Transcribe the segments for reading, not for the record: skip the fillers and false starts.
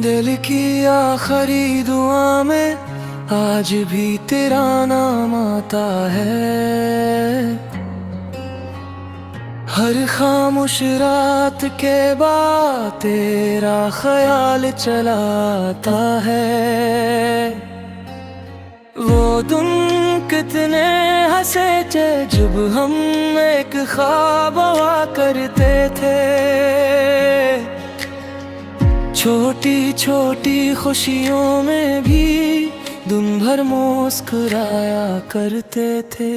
दिल की आखिरी दुआ में आज भी तेरा नाम आता है। हर खामोश रात के बाद तेरा ख्याल चलाता है। वो दिन कितने हंसे थे जब हम एक ख्वाब हुआ करते थे। छोटी छोटी खुशियों में भी दिन भर मुस्कुराया करते थे।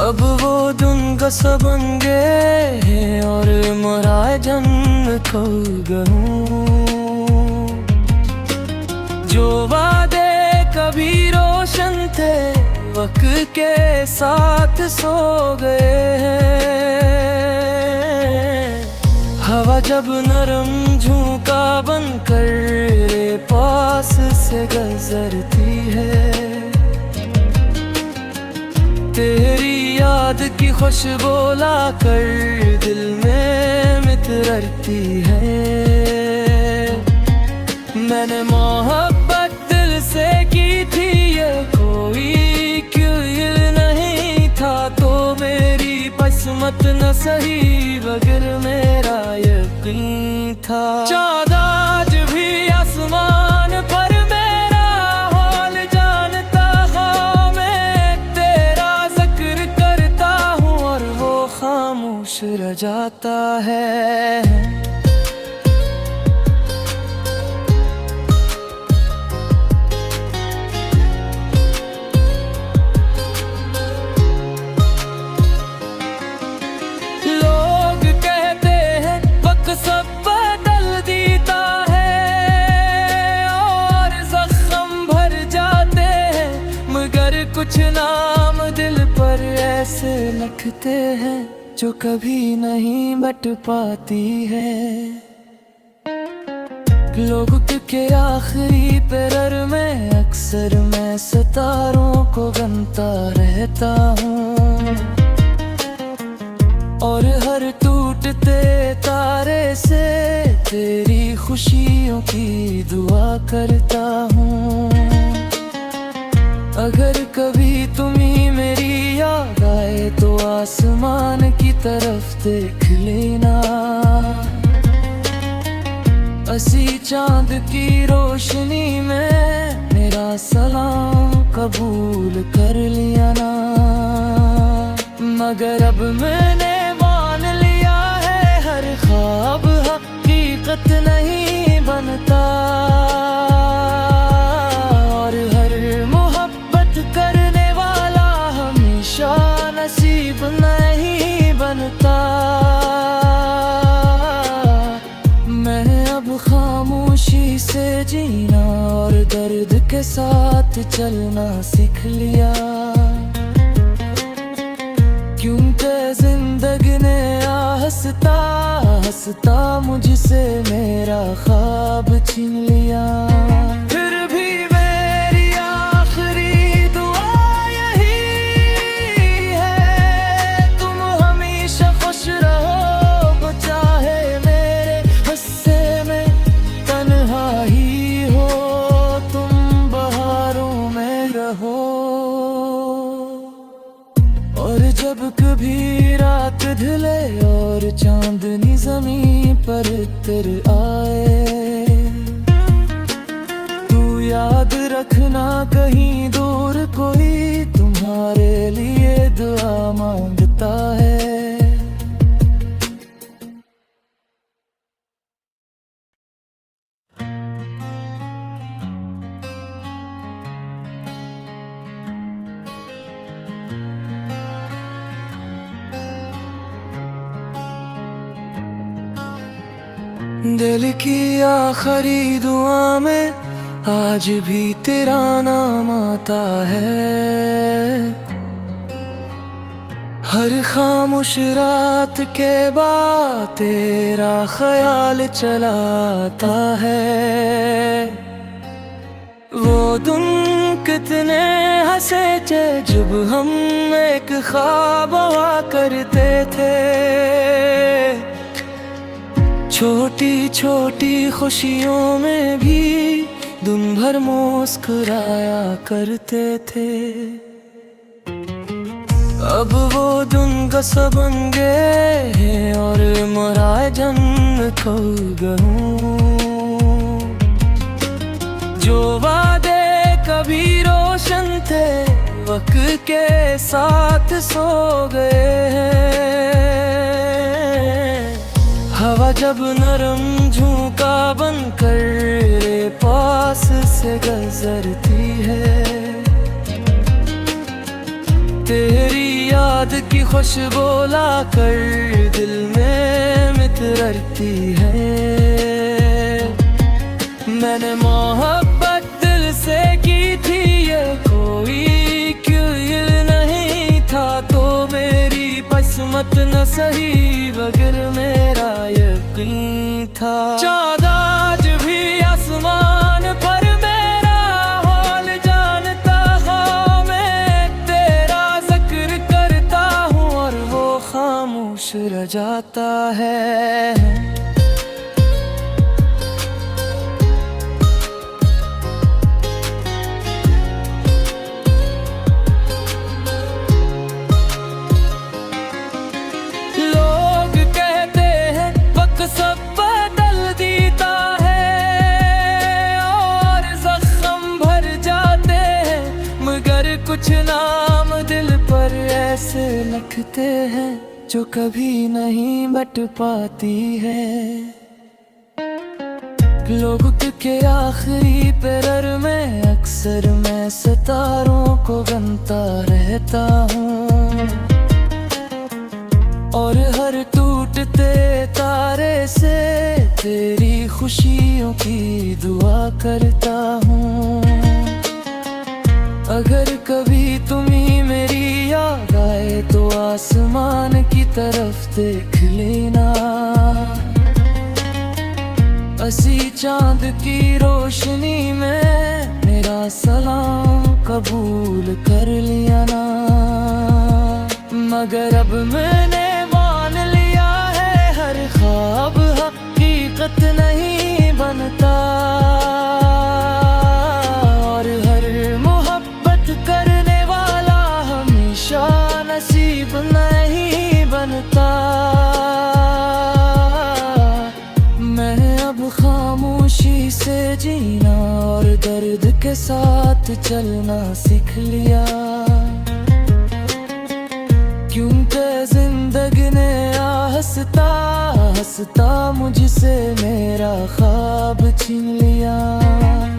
अब वो दिन गसा बन गए हैं और मराए जन्नत खो गऊं। जो वादे कभी रोशन थे वक्त के साथ सो गए हैं। हवा जब नरम झोंका बनकर पास से गुजरती है, तेरी याद की खुशबू लाकर दिल में मित्रती है। मैंने मोहब्बत दिल से की थी, ये कोई क्यों नहीं था, तो मेरी किस्मत न सही बगैर मेरा यकीन था। चाँद आज भी आसमान पर मेरा हाल जानता है। मैं तेरा जिक्र करता हूँ और वो खामोश रह जाता है। सब बदल देता है और जख्म भर जाते हैं, मगर कुछ नाम दिल पर ऐसे लिखते हैं जो कभी नहीं मिट पाती है। लोग के आखिरी पैर में अक्सर मैं सितारों को गिनता रहता हूँ और हर टूटते तारे से तेरी खुशियों की दुआ करता हूँ। अगर कभी तुम्हें मेरी याद आए तो आसमान की तरफ देख लेना। असी चांद की रोशनी में मेरा सलाम कबूल कर लिया ना। मगर अब मैंने मान लिया है हर ख्वाब हकीकत नहीं बनता और हर मोहब्बत करने वाला हमेशा नसीब नहीं बनता। मैं अब खामोशी से जीना और दर्द के साथ चलना सीख लिया, क्योंकि जिंदगी ने हंसता हंसता मुझसे मेरा ख्वाब छीन लिया। फिर भी मेरी आखिरी दुआ यही है, तुम हमेशा खुश रहो, चाहे मेरे हिस्से में तन्हाई हो, तुम बहारों में रहो। और जब कभी रात ढले और चांदनी ज़मीन पर उतर आए, तू याद रखना कहीं दूर कोई तुम्हारे लिए दुआ मांगता है। दिल की आखिरी दुआ में आज भी तेरा नाम आता है। हर खामोश रात के बाद तेरा ख्याल चलाता है। वो दिन कितने हंसे थे जब हम एक ख्वाब हुआ करते थे। छोटी छोटी खुशियों में भी दिन भर मुस्कुराया करते थे। अब वो दिन गसा बन गए और मुराए जन्नत खो गऊं। जो वादे कभी रोशन थे वक्त के साथ सो गए। हवा जब नरम झोंका बनकर पास से गुजरती है, तेरी याद की खुशबू लाकर दिल में मित्रती है। मैंने मोहब्बत दिल से की थी, ये कोई क्यों नहीं था, तो मेरी किस्मत न सही बगैर मेरा यकीन था। चाँद आज भी आसमान पर मेरा हाल जानता है, मैं तेरा जिक्र करता हूँ और वो खामोश रह जाता है। सब बदल देता है और जख्म भर जाते हैं, मगर कुछ नाम दिल पर ऐसे लिखते हैं जो कभी नहीं मिट पाती है। लोग के आखिरी पैर में अक्सर मैं सितारों को गिनता रहता हूँ और हर टूटते तारे से तेरी खुशियों की दुआ करता हूँ। अगर कभी तुम्हें मेरी याद आए तो आसमान की तरफ देख लेना, असी चांद की रोशनी में मेरा सलाम कबूल कर लिया ना। मगर अब मैंने मान लिया है हर ख्वाब हकीकत नहीं बनता और हर मोहब्बत करने वाला हमेशा नसीब नहीं बनता। मैं अब खामोशी से जीना और दर्द के साथ चलना सीख लिया, क्योंकि जिंदगी ने हंसता हंसता मुझसे मेरा ख्वाब छीन लिया।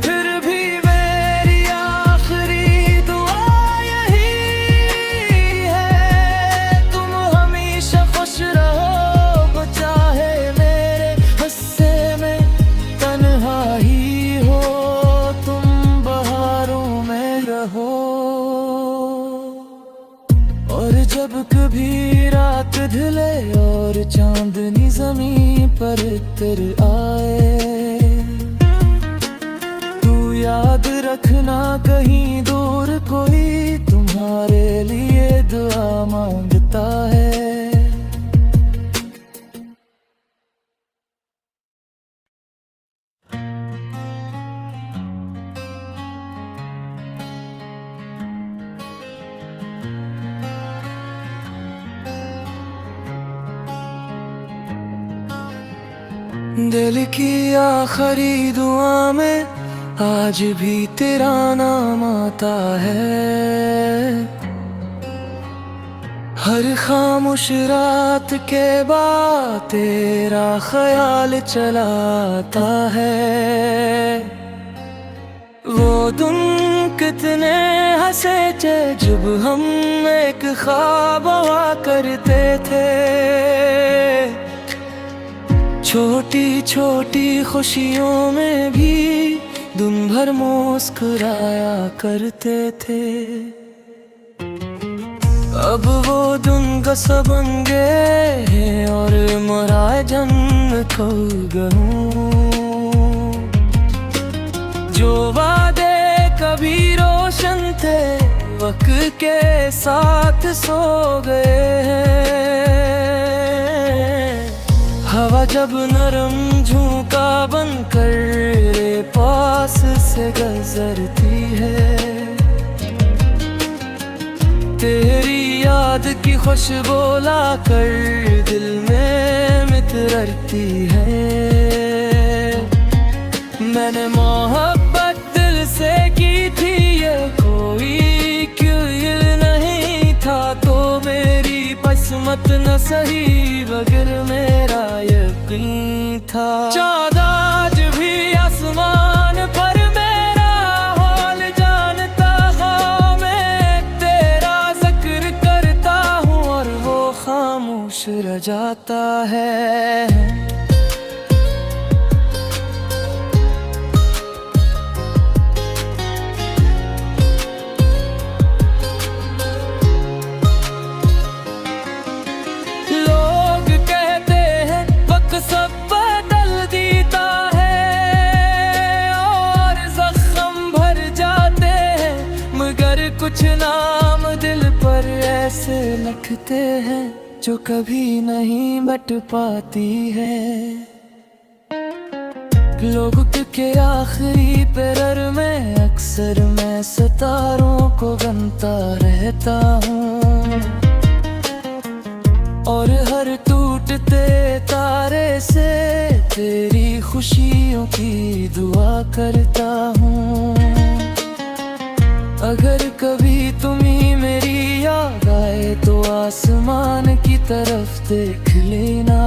फिर भी मेरी आखिरी दुआ यही है, तुम हमेशा खुश रहो, चाहे मेरे हिस्से में तन्हाई हो, तुम बहारों में रहो। और जब कभी रात ढले और चांदनी ज़मीं पर उतर आए, तू याद रखना कहीं दूर कोई तुम्हारे लिए दुआ मांगता है। दिल की आखिरी दुआ में आज भी तेरा नाम आता है, हर खामोश रात के बाद तेरा ख्याल चलाता है। वो दिन कितने हंसे थे जब हम एक ख्वाब हुआ करते थे, छोटी छोटी खुशियों में भी दिन भर मुस्कुराया करते थे। अब वो दिन गसा बन गए और मुराए जन्नत खो गऊं। जो वादे कभी रोशन थे वक्त के साथ सो गए। हवा जब नरम झोंका बनकर रे पास से गुजरती है, तेरी याद की खुशबू लाकर दिल में मित्रती है। मैंने मोहब्बत दिल से की थी, ये कोई क्यों नहीं था, तो मेरी किस्मत न सही बगैर मेरा यकीन था। चाँद आज भी आसमान पर मेरा हाल जानता है, मैं तेरा जिक्र करता हूँ और वो खामोश रह जाता है। सब बदल देता है और जख्म भर जाते हैं, मगर कुछ नाम दिल पर ऐसे लिखते हैं जो कभी नहीं मिट पाती है। लोग के आखिरी पैर में अक्सर मैं सितारों को गिनता रहता हूँ और हर टूटते तारे से तेरी खुशियों की दुआ करता हूँ। अगर कभी तुम्हें मेरी याद आए तो आसमान की तरफ देख लेना,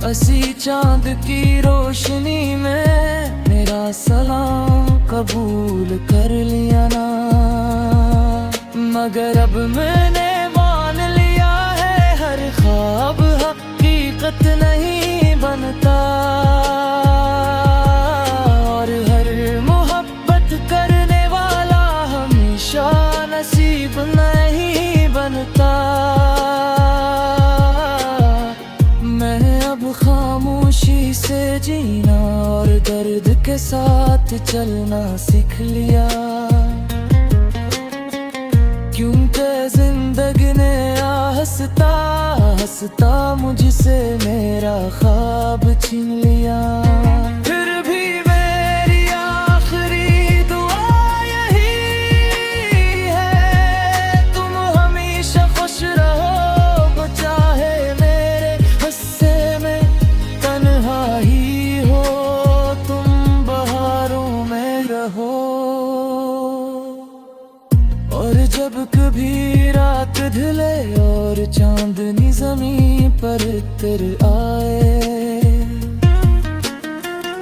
असी चांद की रोशनी में मेरा सलाम कबूल कर लिया ना। मगर अब मैंने मान लिया है हर ख्वाब हकीकत नहीं बनता और हर मोहब्बत करने वाला हमेशा नसीब नहीं बनता। मैं अब खामोशी से जीना और दर्द के साथ चलना सीख लिया, क्योंकि जिंदगी ने हंसता हंसता मुझसे मेरा ख्वाब छीन लिया। फिर भी मेरी आखिरी दुआ यही है, तुम हमेशा खुश रहो, चाहे मेरे हिस्से में तन्हाई हो, तुम बहारों में रहो। और जब कभी रात ढले और चांदनी ज़मीन पर उतर आए,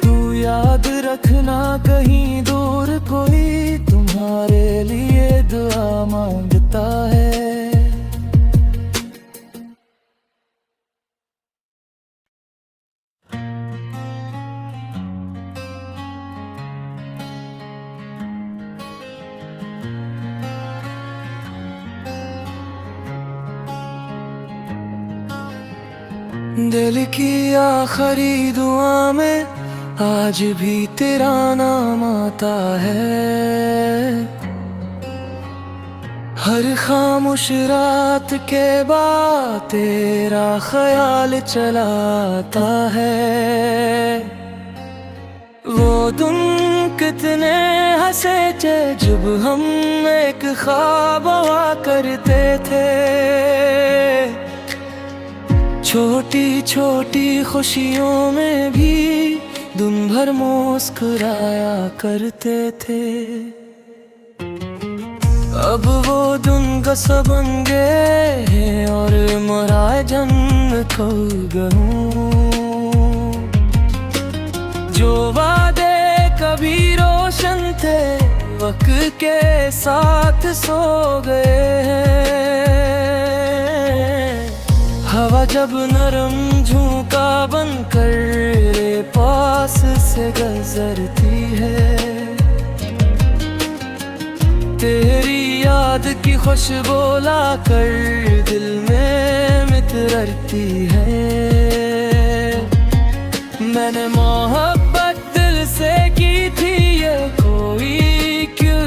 तू याद रखना कहीं दूर कोई तुम्हारे लिए दुआ मांगता है। दिल की आखिरी दुआ में आज भी तेरा नाम आता है, हर खामोश रात के बाद तेरा ख्याल चलाता है। वो दिन कितने हंसे थे जब हम एक ख्वाब हुआ करते थे, छोटी छोटी खुशियों में भी दिन भर मुस्कुराया करते थे। अब वो दिन कसम बन गए हैं और मुराद जन्नत खो गऊं, जो वादे कभी रोशन थे वक्त के साथ सो गए हैं। हवा जब नरम झोंका बनकर रे पास से गुजरती है, तेरी याद की खुशबू लाकर दिल में मित्रती है। मैंने मोहब्बत दिल से की थी, ये कोई क्यों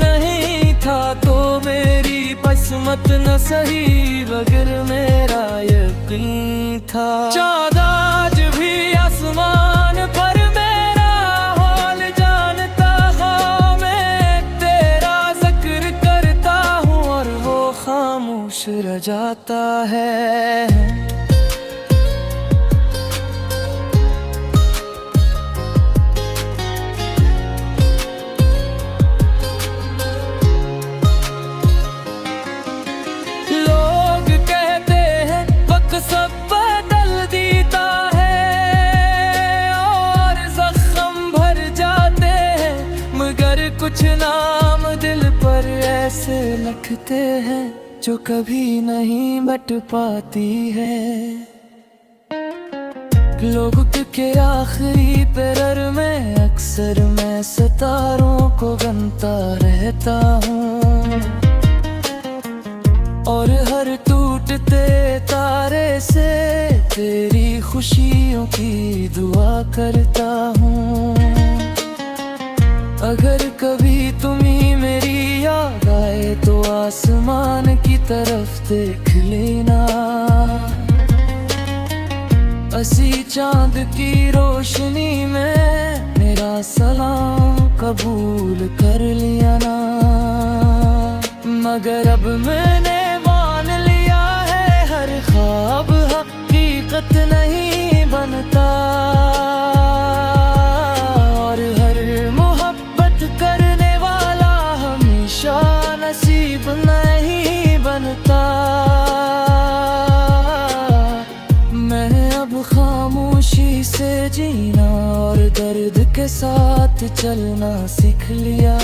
नहीं था, तो मेरी किस्मत न सही मगर मेरा यकीन था। चाँद आज भी आसमान पर मेरा हाल जानता है, मैं तेरा जिक्र करता हूँ और वो खामोश रह जाता है। सब बदल देता है और जख्म भर जाते हैं, मगर कुछ नाम दिल पर ऐसे लिखते हैं जो कभी नहीं मिट पाती है। लोग के आखिरी पैर में अक्सर मैं सितारों को गिनता रहता हूँ और हर टूटते तारे से तेरी खुशियों की दुआ करता हूँ। अगर कभी तुम्हें मेरी याद आए तो आसमान की तरफ देख लेना, असी चांद की रोशनी में मेरा सलाम कबूल कर लिया ना। मगर अब मैंने ख्वाब हकीकत नहीं बनता और हर मोहब्बत करने वाला हमेशा नसीब नहीं बनता। मैं अब खामोशी से जीना और दर्द के साथ चलना सीख लिया,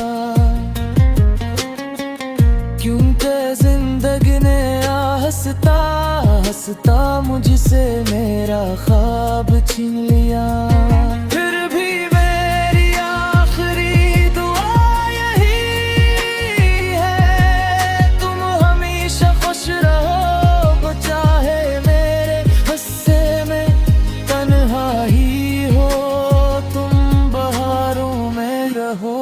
क्योंकि जिंदगी ने हंसता हंसता मुझसे मेरा ख्वाब छीन लिया। फिर भी मेरी आखिरी दुआ यही है, तुम हमेशा खुश रहो, चाहे मेरे हिस्से में तन्हाई हो, तुम बहारों में रहो।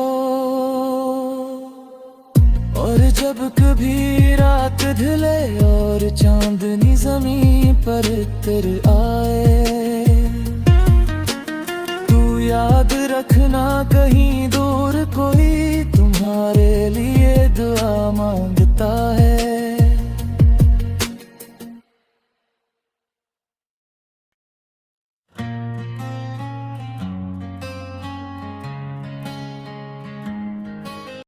और जब कभी रात ढले और चांदनी ज़मीन पर उतर आए, तू याद रखना कहीं दूर कोई तुम्हारे लिए दुआ मांगता है।